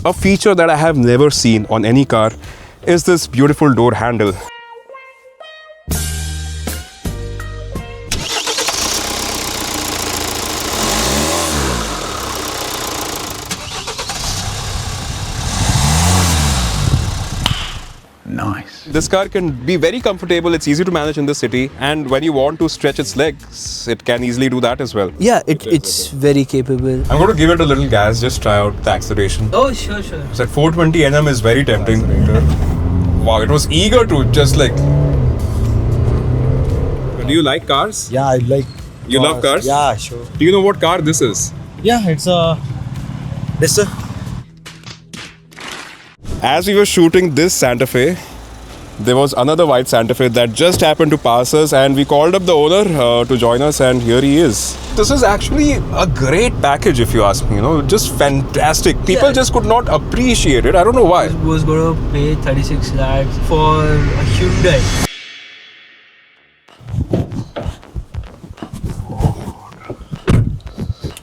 a feature that I have never seen on any car is this beautiful door handle. Nice. This car can be very comfortable, it's easy to manage in the city, and when you want to stretch its legs, it can easily do that as well. Yeah, it's very capable. I'm going to give it a little gas, just try out the acceleration. Oh, sure. It's at 420 Nm is very tempting. Wow, it was eager to just like... Do you like cars? Yeah, I like. You love cars? Yeah, sure. Do you know what car this is? Yeah, it's a. This As we were shooting this Santa Fe, there was another white Santa Fe that just happened to pass us, and we called up the owner to join us, and here he is. This is actually a great package if you ask me, just fantastic. People just could not appreciate it. I don't know why. I was going to pay 36 lakhs for a Hyundai.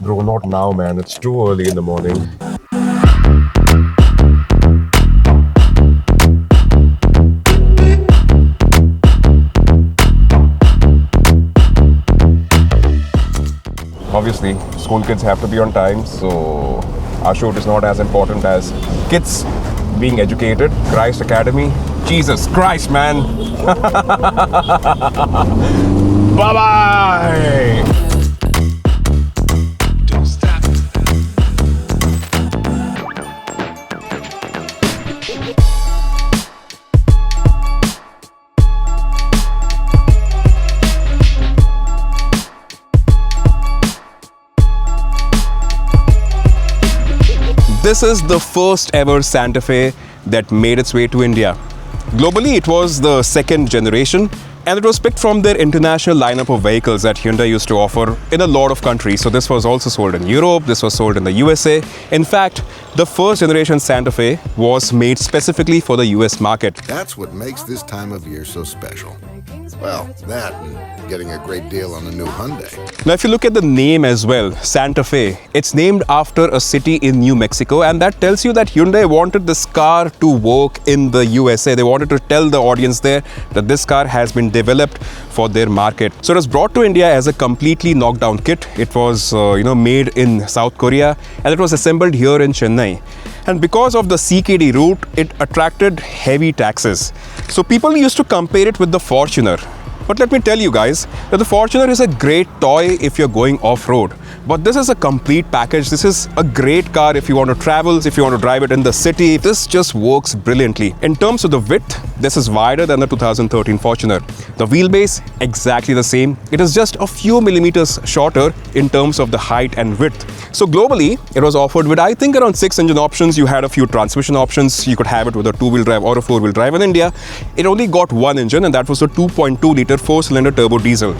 Bro, not now, man. It's too early in the morning. Obviously, school kids have to be on time, so our shoot is not as important as kids being educated. Christ Academy. Jesus Christ, man. Bye-bye. This is the first ever Santa Fe that made its way to India. Globally, it was the second generation, and it was picked from their international lineup of vehicles that Hyundai used to offer in a lot of countries. So this was also sold in Europe, this was sold in the USA. In fact, the first generation Santa Fe was made specifically for the US market. That's what makes this time of year so special. Well, that and getting a great deal on a new Hyundai. Now, if you look at the name as well, Santa Fe, it's named after a city in New Mexico, and that tells you that Hyundai wanted this car to work in the USA. They wanted to tell the audience there that this car has been developed for their market. So it was brought to India as a completely knockdown kit. It was, made in South Korea, and it was assembled here in Chennai. And because of the CKD route, it attracted heavy taxes. So people used to compare it with the Fortuner. But let me tell you guys that the Fortuner is a great toy if you're going off-road. But this is a complete package. This is a great car if you want to travel, if you want to drive it in the city. This just works brilliantly. In terms of the width, this is wider than the 2013 Fortuner. The wheelbase, exactly the same. It is just a few millimeters shorter in terms of the height and width. So globally, it was offered with, I think, around 6 engine options. You had a few transmission options. You could have it with a 2-wheel drive or a 4-wheel drive. In India, it only got one engine, and that was a 2.2-liter 4-cylinder turbo diesel.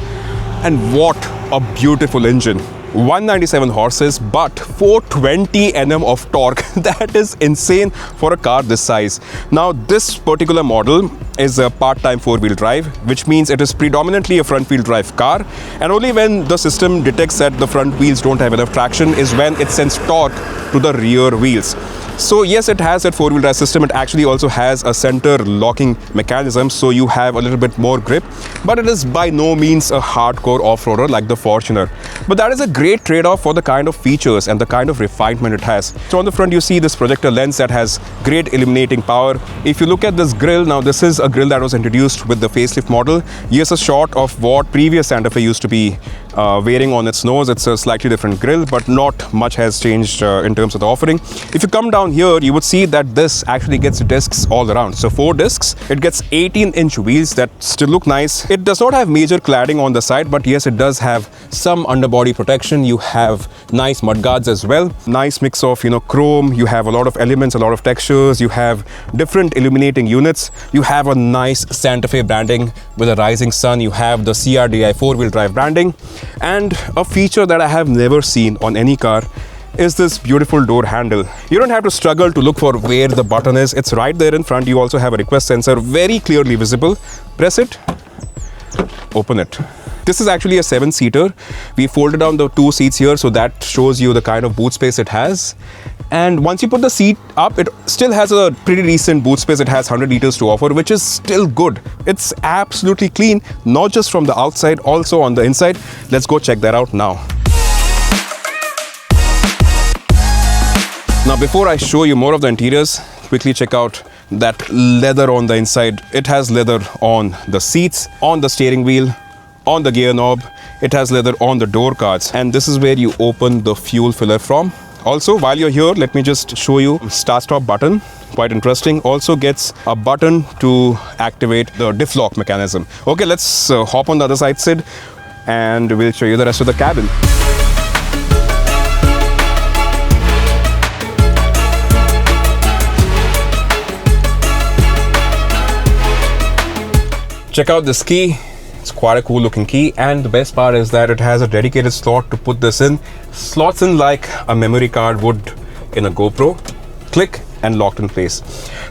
And what a beautiful engine. 197 horses, but 420 Nm of torque. That is insane for a car this size. Now, this particular model is a part-time 4-wheel drive, which means it is predominantly a front-wheel drive car, and only when the system detects that the front wheels don't have enough traction is when it sends torque to the rear wheels. So yes, it has that 4-wheel drive system. It actually also has a center locking mechanism, so you have a little bit more grip, but it is by no means a hardcore off-roader like the Fortuner. But that is a great trade-off for the kind of features and the kind of refinement it has. So on the front, you see this projector lens that has great illuminating power. If you look at this grille, now this is a grille that was introduced with the facelift model. Here's a shot of what previous Santa Fe used to be wearing on its nose. It's a slightly different grille, but not much has changed in terms of the offering. If you come down here, you would see that this actually gets discs all around. So 4 discs, it gets 18-inch wheels that still look nice. It does not have major cladding on the side, but yes, it does have some underbody protection. You have nice mudguards as well. Nice mix of, chrome. You have a lot of elements, a lot of textures. You have different illuminating units. You have a nice Santa Fe branding with a rising sun. You have the CRDI 4-wheel drive branding. And a feature that I have never seen on any car is this beautiful door handle. You don't have to struggle to look for where the button is. It's right there in front. You also have a request sensor very clearly visible. Press it open it. This is actually a 7-seater. We folded down the 2 seats here, so that shows you the kind of boot space it has. And once you put the seat up, it still has a pretty decent boot space. It has 100 liters to offer, which is still good. It's absolutely clean, not just from the outside, also on the inside. Let's go check that out now. Now, before I show you more of the interiors, quickly check out that leather on the inside. It has leather on the seats, on the steering wheel, on the gear knob. It has leather on the door cards, and this is where you open the fuel filler from. Also, while you're here, let me just show you start-stop button. Quite interesting. Also gets a button to activate the diff lock mechanism. Okay, let's hop on the other side, Sid, and we'll show you the rest of the cabin. Check out this key. It's quite a cool looking key, and the best part is that it has a dedicated slot to put this in. Slots in like a memory card would in a GoPro. Click and locked in place.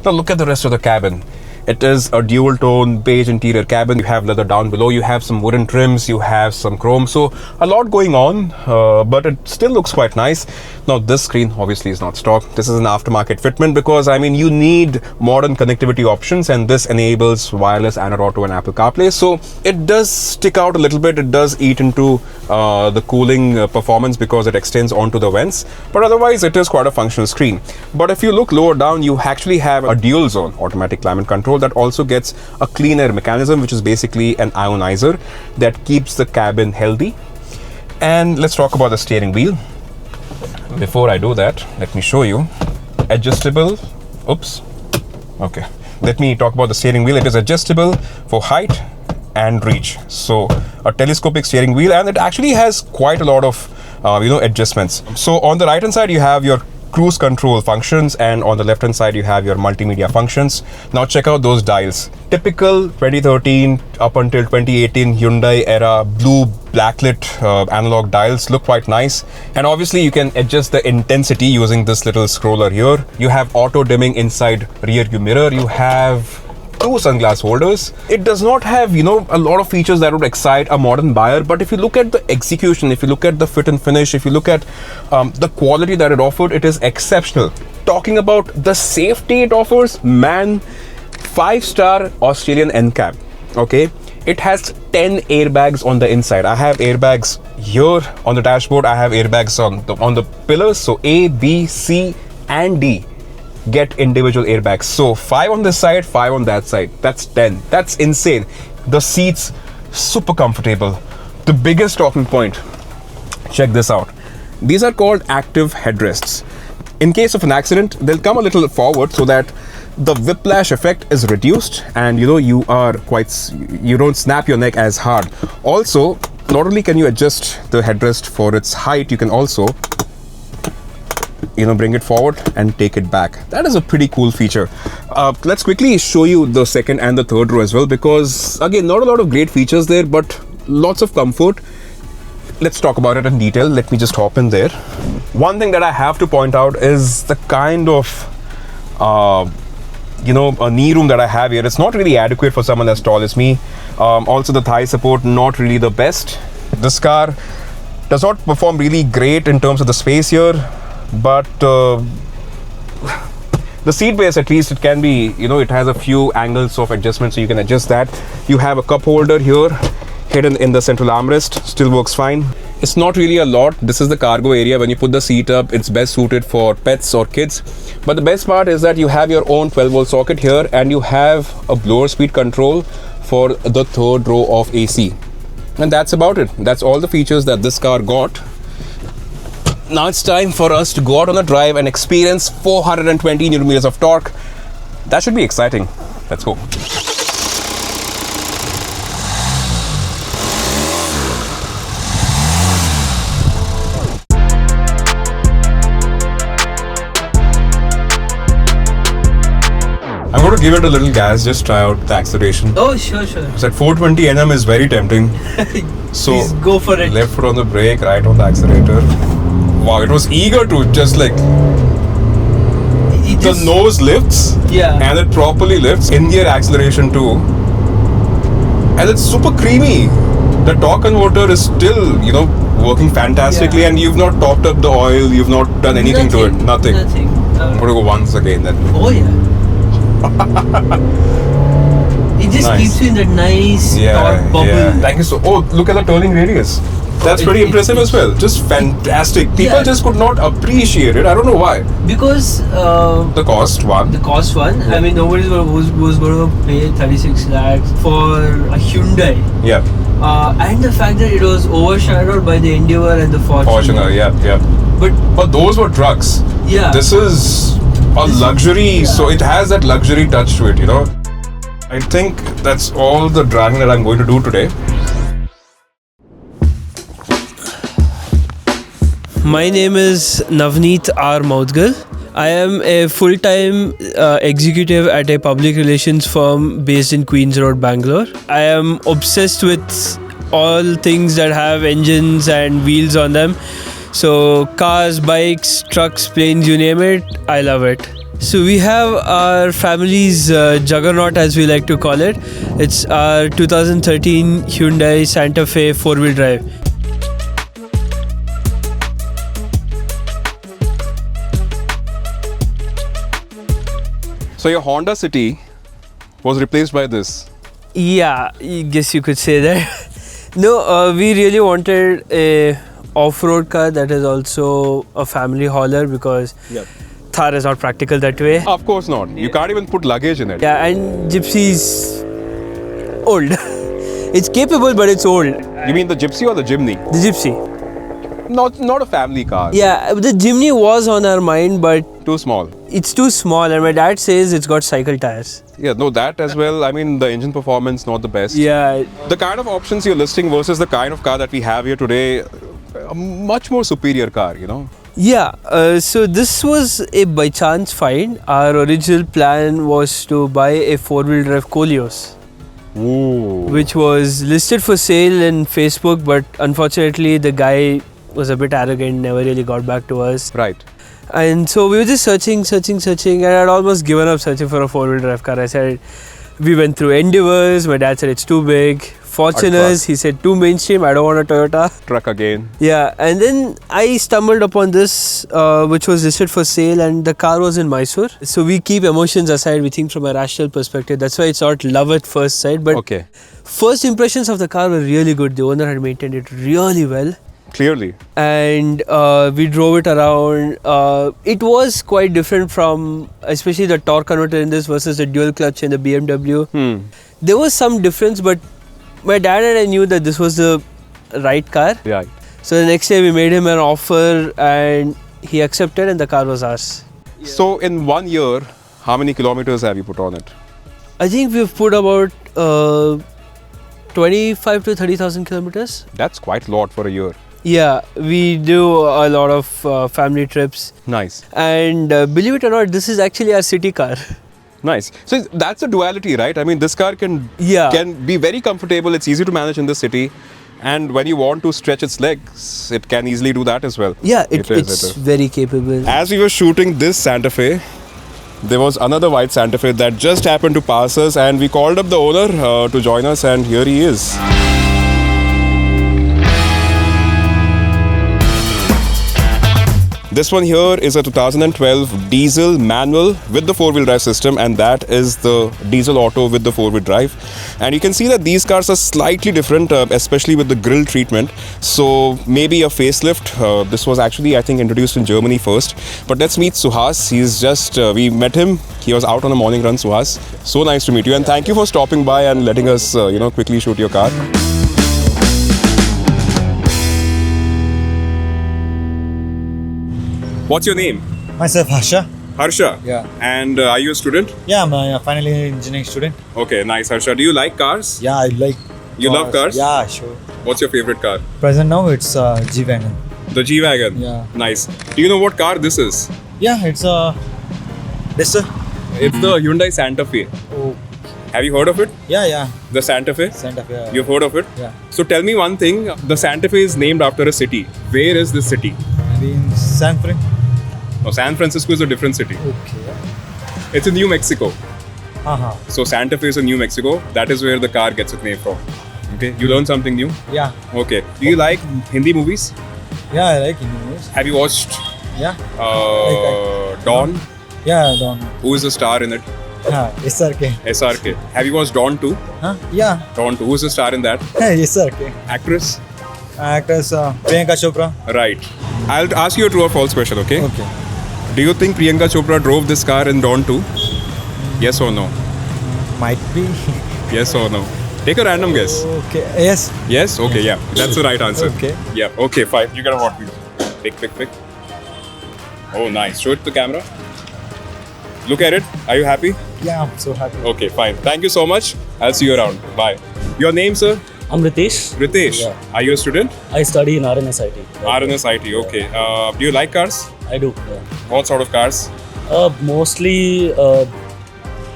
Now look at the rest of the cabin. It is a dual tone beige interior cabin. You have leather down below, you have some wooden trims, you have some chrome, so a lot going on, but it still looks quite nice. Now this screen obviously is not stock. This is an aftermarket fitment because I mean you need modern connectivity options, and this enables wireless Android Auto and Apple CarPlay, so it does stick out a little bit. It does eat into the cooling performance because it extends onto the vents, but otherwise it is quite a functional screen. But if you look lower down, you actually have a dual zone automatic climate control that also gets a clean air mechanism, which is basically an ionizer that keeps the cabin healthy. And let's talk about the steering wheel. Before I do that, let me show you. Adjustable. Oops. Okay. Let me talk about the steering wheel. It is adjustable for height and reach. So a telescopic steering wheel, and it actually has quite a lot of adjustments. So on the right hand side you have your cruise control functions, and on the left hand side you have your multimedia functions. Now check out those dials. Typical 2013 up until 2018 Hyundai era blue backlit analog dials, look quite nice. And obviously you can adjust the intensity using this little scroller here. You have auto dimming inside rear view mirror. You have 2 sunglass holders. It does not have, a lot of features that would excite a modern buyer, but if you look at the execution, if you look at the fit and finish, if you look at the quality that it offered, it is exceptional. Talking about the safety it offers, man, 5-star Australian NCAP. Okay, it has 10 airbags on the inside. I have airbags here on the dashboard. I have airbags on the pillars. So A, B, C, and D get individual airbags. So 5 on this side, 5 on that side. That's 10. That's insane. The seats super comfortable. The biggest talking point, check this out. These are called active headrests. In case of an accident, they'll come a little forward so that the whiplash effect is reduced, and you don't snap your neck as hard. Also, not only can you adjust the headrest for its height, you can also bring it forward and take it back. That is a pretty cool feature. Let's quickly show you the second and the third row as well, because again, not a lot of great features there, but lots of comfort. Let's talk about it in detail. Let me just hop in there. One thing that I have to point out is the kind of a knee room that I have here. It's not really adequate for someone as tall as me. Also the thigh support, not really the best. This car does not perform really great in terms of the space here, but the seat base, at least it can be, it has a few angles of adjustment, so you can adjust that. You have a cup holder here hidden in the central armrest, still works fine. It's not really a lot. This is the cargo area. When you put the seat up, it's best suited for pets or kids. But the best part is that you have your own 12-volt socket here, and you have a blower speed control for the third row of AC. And that's about it. That's all the features that this car got. Now it's time for us to go out on a drive and experience 420 Nm of torque. That should be exciting. Let's go. I'm going to give it a little gas, just try out the acceleration. Oh, sure. So at 420 Nm is very tempting. So please go for it. Left foot on the brake, right on the accelerator. Wow, it was eager to just the nose lifts, yeah, and it properly lifts. In-gear acceleration too. And it's super creamy. The torque converter is still, working fantastically, and you've not topped up the oil, you've not done anything to it. Nothing. I'm going to go once again then. Oh yeah. It just keeps you in that nice torque bubble. Yeah. Thank you so. Oh, look at the turning radius. That's pretty impressive as well. Just fantastic. People just could not appreciate it. I don't know why. Because the cost one. Yeah. I mean, nobody was going to pay 36 lakhs for a Hyundai. Yeah. And the fact that it was overshadowed by the Endeavour and the Fortuner. Yeah. But those were trucks. Yeah. This is a luxury, so it has that luxury touch to it, I think that's all the driving that I'm going to do today. My name is Navneet R. Maudgal. I am a full-time executive at a public relations firm based in Queens Road, Bangalore. I am obsessed with all things that have engines and wheels on them. So cars, bikes, trucks, planes, you name it, I love it. So we have our family's juggernaut, as we like to call it. It's our 2013 Hyundai Santa Fe 4-wheel drive. So your Honda City was replaced by this? Yeah, I guess you could say that. No, we really wanted a off-road car that is also a family hauler because Thar is not practical that way. Of course not. You can't even put luggage in it. Yeah, and Gypsy's old. It's capable, but it's old. You mean the Gypsy or the Jimny? The Gypsy. Not a family car. Yeah, the Jimny was on our mind, but Too small. it's too small, and my dad says it's got cycle tires. Yeah, no, that as well. I mean, the engine performance not the best. Yeah. The kind of options you're listing versus the kind of car that we have here today, a much more superior car, Yeah, so this was a by chance find. Our original plan was to buy a 4-wheel drive Koleos, which was listed for sale in Facebook, but unfortunately the guy was a bit arrogant, never really got back to us. Right. And so we were just searching, and I'd almost given up searching for a 4-wheel drive car. I said, we went through Endeavours, my dad said it's too big. Fortuners, he said too mainstream, I don't want a Toyota. Truck again. Yeah, and then I stumbled upon this, which was listed for sale, and the car was in Mysore. So we keep emotions aside, we think from a rational perspective. That's why it's not love at first sight. But first impressions of the car were really good. The owner had maintained it really well. Clearly. And we drove it around. It was quite different from, especially the torque converter in this versus the dual clutch in the BMW. There was some difference, but my dad and I knew that this was the right car. Yeah. So the next day we made him an offer and he accepted, and the car was ours. So in 1 year, how many kilometers have you put on it? I think we've put about 25 to 30,000 kilometers. That's quite a lot for a year. Yeah, we do a lot of family trips. Nice. And believe it or not, this is actually our city car. Nice. So that's a duality, right? I mean, this car can be very comfortable. It's easy to manage in the city. And when you want to stretch its legs, it can easily do that as well. Yeah, it's very capable. As we were shooting this Santa Fe, there was another white Santa Fe that just happened to pass us, and we called up the owner to join us, and here he is. This one here is a 2012 diesel manual with the 4-wheel drive system, and that is the diesel auto with the 4-wheel drive. And you can see that these cars are slightly different, especially with the grille treatment. So maybe a facelift. This was actually, I think, introduced in Germany first. But let's meet Suhas. He's just, we met him. He was out on a morning run, Suhas. So nice to meet you, and thank you for stopping by and letting us, quickly shoot your car. What's your name? Myself, Harsha. Harsha? Yeah. And are you a student? Yeah, I'm a final year engineering student. Okay, nice, Harsha. Do you like cars? Yeah, I like You love cars? Yeah, sure. What's your favorite car? Present now, it's G-Wagon. The G-Wagon? Yeah. Nice. Do you know what car this is? Yeah, it's a... This, It's the Hyundai Santa Fe. Oh. Have you heard of it? Yeah. The Santa Fe? Santa Fe. Yeah. You've heard of it? Yeah. So tell me one thing. The Santa Fe is named after a city. Where is this city? Maybe in San Fran. No, San Francisco is a different city. Okay. It's in New Mexico. Uh-huh. So Santa Fe is in New Mexico. That is where the car gets its name from. Okay, you learned something new. Yeah. Okay, do you like Hindi movies? Yeah, I like Indian movies. Have you watched Yeah. Dawn? Yeah, Don. Who is the star in it? SRK. SRK. Have you watched Dawn 2? Huh? Yeah. Dawn 2. Who is the star in that? SRK. Actress? Actress Priyanka Chopra. Right. I'll ask you a true or false question, okay? Okay. Do you think Priyanka Chopra drove this car in Dawn 2? Yes or no? Might be. Yes or no? Take a random guess. Okay. Yes. Yes? Okay, yeah. That's the right answer. Okay. Yeah, okay, fine. You got a Hot Wheel. Pick. Oh, nice. Show it to the camera. Look at it. Are you happy? Yeah, I'm so happy. Okay, fine. Thank you so much. I'll see you around. Bye. Your name, sir? I'm Ritesh. Ritesh. Yeah. Are you a student? I study in RNSIT. RNSIT, okay. Do you like cars? I do. Yeah. What sort of cars? Mostly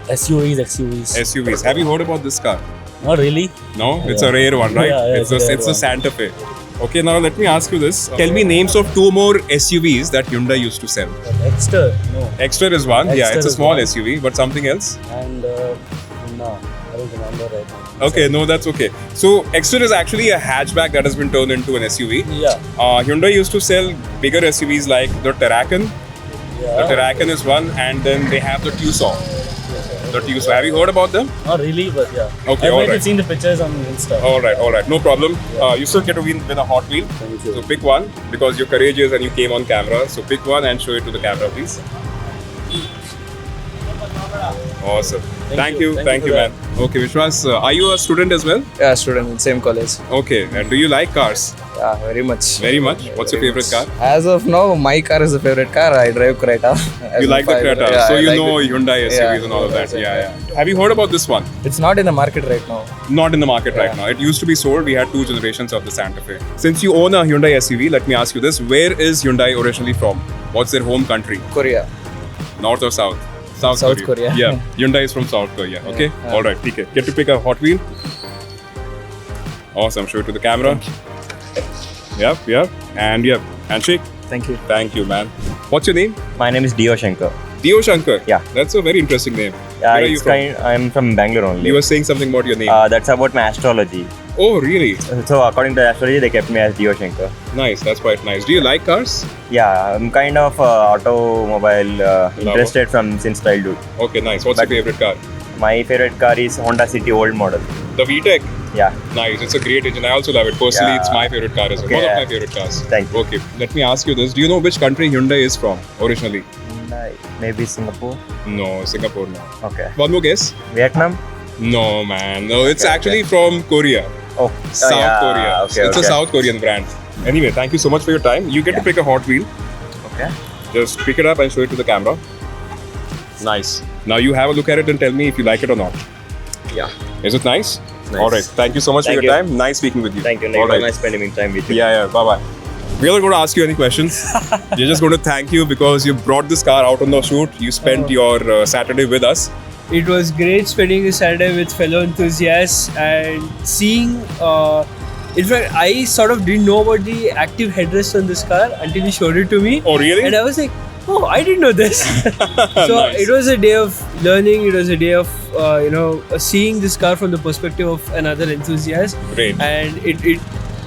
SUVs, XUVs. SUVs. Have you heard about this car? Not really. No? It's a rare one, right? Yeah, it's a rare a one. Santa Fe. Okay, now let me ask you this. Tell me names of 2 more SUVs that Hyundai used to sell. Exter, no. Exter is one. Yeah, Exter it's a is small one. SUV, but something else? And no, I don't remember right now. Okay, no, that's okay. So, Exter is actually a hatchback that has been turned into an SUV. Yeah. Hyundai used to sell bigger SUVs like the Terracan. Yeah. The Terracan is one, and then they have the Tucson. The Tucson. Have you heard about them? Not really, but yeah. Okay, I've all maybe right. seen the pictures on Insta. All right, no problem. You still get to win a Hot Wheel. Thank you. So pick one because you're courageous and you came on camera. So pick one and show it to the camera, please. Awesome. Thank you, for man. that. Okay, Vishwas, are you a student as well? Yeah, student in same college. Okay, and do you like cars? Yeah, very much. Very much. What's your Very favorite much. car? As of now, my car is the favorite car. I drive Creta. You like the Creta, Yeah, so I you like know it. Hyundai SUVs Yeah, and all of that. Hyundai, Yeah. Have you heard about this one? It's not in the market right now. Not in the market right Yeah. now. It used to be sold. We had 2 generations of the Santa Fe. Since you own a Hyundai SUV, let me ask you this: where is Hyundai originally from? What's their home country? Korea. North or south? South Korea. Yeah, Hyundai is from South Korea. Okay, Yeah. all right. Okay, get to pick a Hot Wheel. Awesome. Show it to the camera. Yep. And handshake. Thank you. Thank you, man. What's your name? My name is Dio Shankar. Dio Shankar. Yeah. That's a very interesting name. Yeah, Where are you from? I'm from Bangalore only. You were saying something about your name. That's about my astrology. Oh, really? So according to astrology, they kept me as Dio Shankar. Nice. That's quite nice. Do you like cars? Yeah, I'm kind of automobile interested from since childhood. Okay, nice. What's But- your favorite car? My favorite car is Honda City old model. The VTEC. Yeah. Nice. It's a great engine. I also love it. Personally, Yeah. it's my favorite car as well. Okay, One of yeah. my favorite cars. Thank you. Okay. Let me ask you this. Do you know which country Hyundai is from originally? Maybe Singapore. No, Singapore. No. Okay. One more guess. Vietnam. No, man. No, it's Okay, actually from Korea. Oh, South yeah. Korea. Okay, It's a okay. South Korean brand. Anyway, thank you so much for your time. You get to Yeah. pick a Hot Wheel. Okay. Just pick it up and show it to the camera. Nice. Now you have a look at it and tell me if you like it or not. Yeah. Is it nice? Nice. All right. Thank you so much Thank for your you. time. Nice speaking with you. Thank you. All right. Nice spending time with you. Yeah. Bye bye. We're not going to ask you any questions. We're just going to thank you because you brought this car out on the shoot. You spent your Saturday with us. It was great spending a Saturday with fellow enthusiasts and seeing. In fact, I sort of didn't know about the active headrest on this car until you showed it to me. Oh, really? And I was like, oh, I didn't know this. So Nice. it was a day of learning. It was a day of, seeing this car from the perspective of another enthusiast. Great. And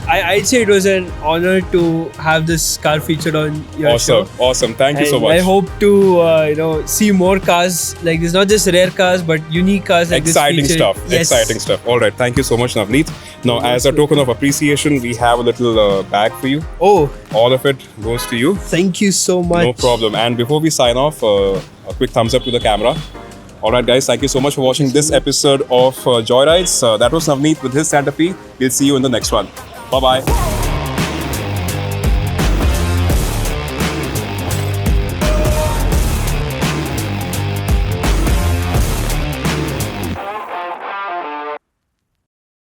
I'd say it was an honor to have this car featured on your show. Awesome. Thank you so And much. I hope to, see more cars like this, not just rare cars, but unique cars like Exciting this. stuff. Yes. Exciting stuff. All right. Thank you so much, Navneet. Now, as a token of appreciation, we have a little bag for you. Oh, All of it goes to you. thank you so much. No problem. And before we sign off, a quick thumbs up to the camera. All right, guys. Thank you so much for watching this episode of Joyrides. That was Navneet with his Santa Fe. We'll see you in the next one. Bye-bye.